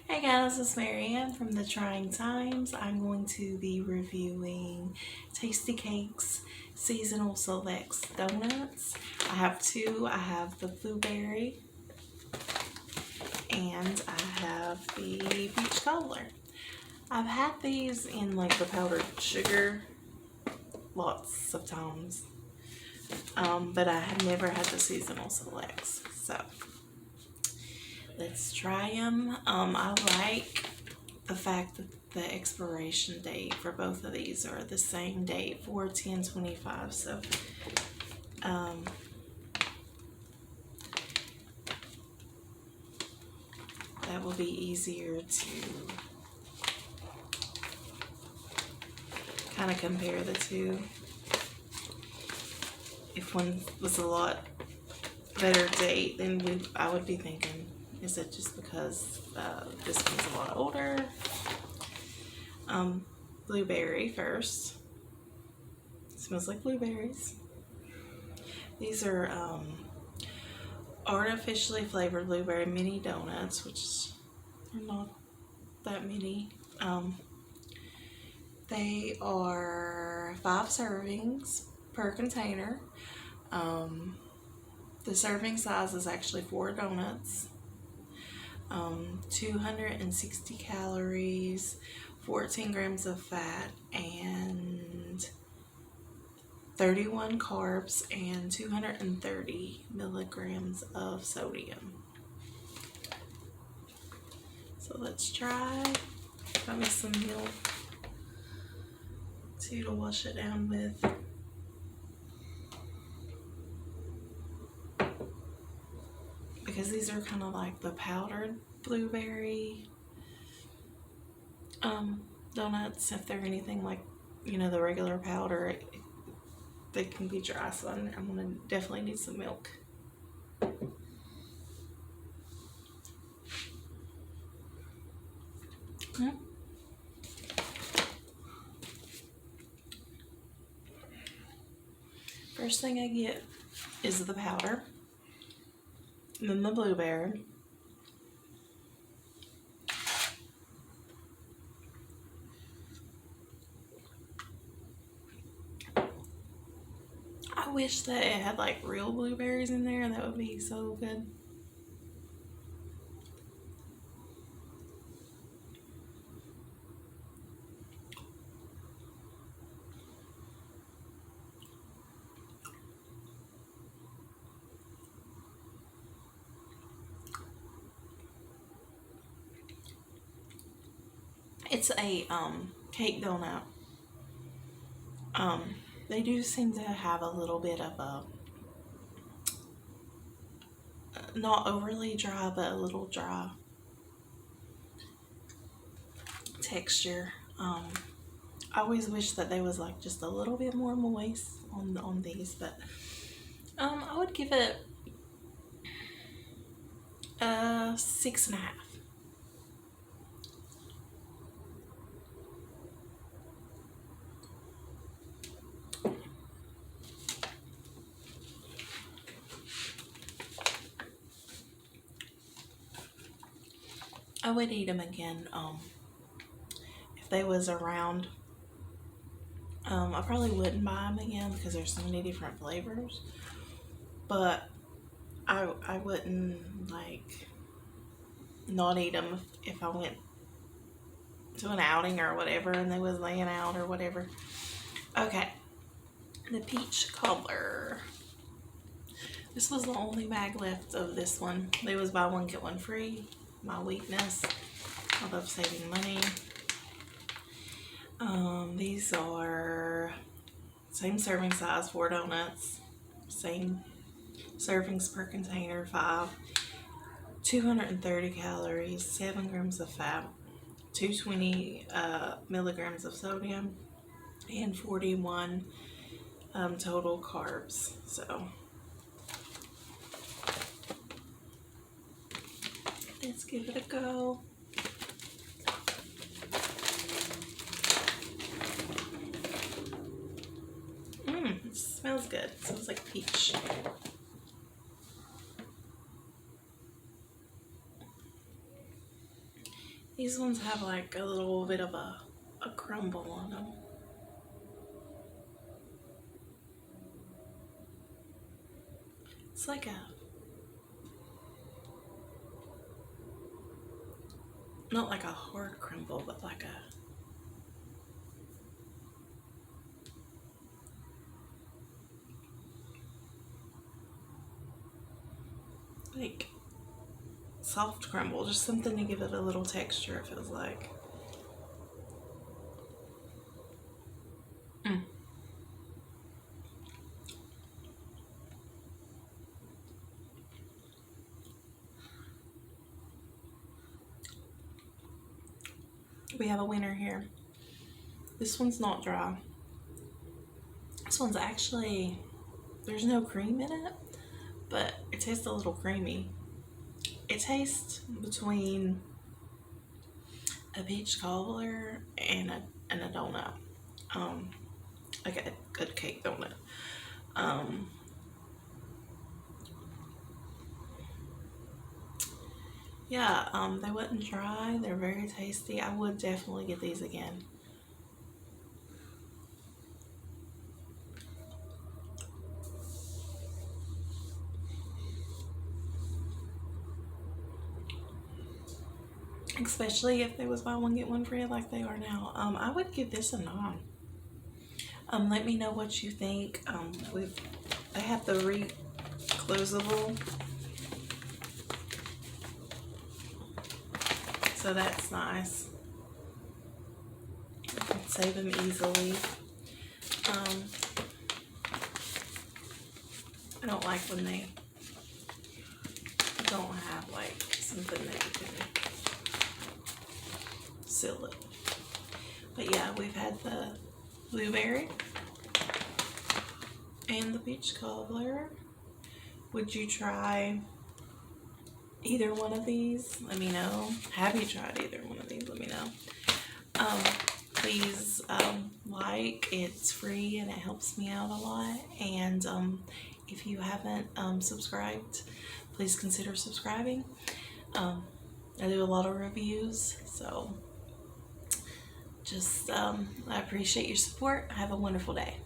Hey guys, it's Marianne from the Trying Times. I'm going to be reviewing Tasty Cake's Seasonal Selects Donuts. I have two. I have the blueberry and I have the peach cobbler. I've had these in like the powdered sugar lots of times, but I have never had the Seasonal Selects. So let's try them. I like the fact that the expiration date for both of these are the same date, 4/10/25. So that will be easier to kind of compare the two. If one was a lot better date, then I would be thinking, is it just because this one's a lot older? Blueberry first. It smells like blueberries. These are artificially flavored blueberry mini donuts, which are not that many. They are 5 servings per container. The serving size is actually 4 donuts. 260 calories, 14 grams of fat, and 31 carbs, and 230 milligrams of sodium. So let's try. Got me some milk too to wash it down with. Because these are kind of like the powdered blueberry donuts. If they're anything like, the regular powder, they can be dry, so I'm gonna definitely need some milk. First thing I get is the powder, and then the blueberry. I wish that it had like real blueberries in there. That would be so good. It's a cake donut. They do seem to have a little bit of a not overly dry, but a little dry texture. I always wish that they was like just a little bit more moist on these, but I would give it 6.5. I would eat them again if they was around. I probably wouldn't buy them again because there's so many different flavors, but I wouldn't like not eat them if I went to an outing or whatever and they was laying out or whatever. Okay, the peach cobbler. This was the only bag left of this one. They was buy one get one free. My weakness. I love saving money. These are same serving size, 4 donuts, same servings per container, 5, 230 calories, 7 grams of fat, 220 milligrams of sodium, and 41 total carbs. So let's give it a go. It smells good. It smells like peach. These ones have like a little bit of a crumble on them. It's like a, not like a hard crumble, but like like soft crumble, just something to give it a little texture, it feels like. Mm. We have a winner here. This one's not dry. This one's actually, there's no cream in it, but it tastes a little creamy. It tastes between a peach cobbler and a donut, like a good cake donut. Yeah, they wasn't dry. They're very tasty. I would definitely get these again. Especially if they was buy one get one free like they are now. I would give this a 9. Let me know what you think. They have the reclosable, so that's nice. You can save them easily. I don't like when they don't have like something that you can seal it. But yeah, we've had the blueberry and the peach cobbler. Would you try either one of these? Let me know. Have you tried either one of these? Let me know. Please like, it's free and it helps me out a lot. And if you haven't subscribed, please consider subscribing. I do a lot of reviews, so just I appreciate your support. Have a wonderful day.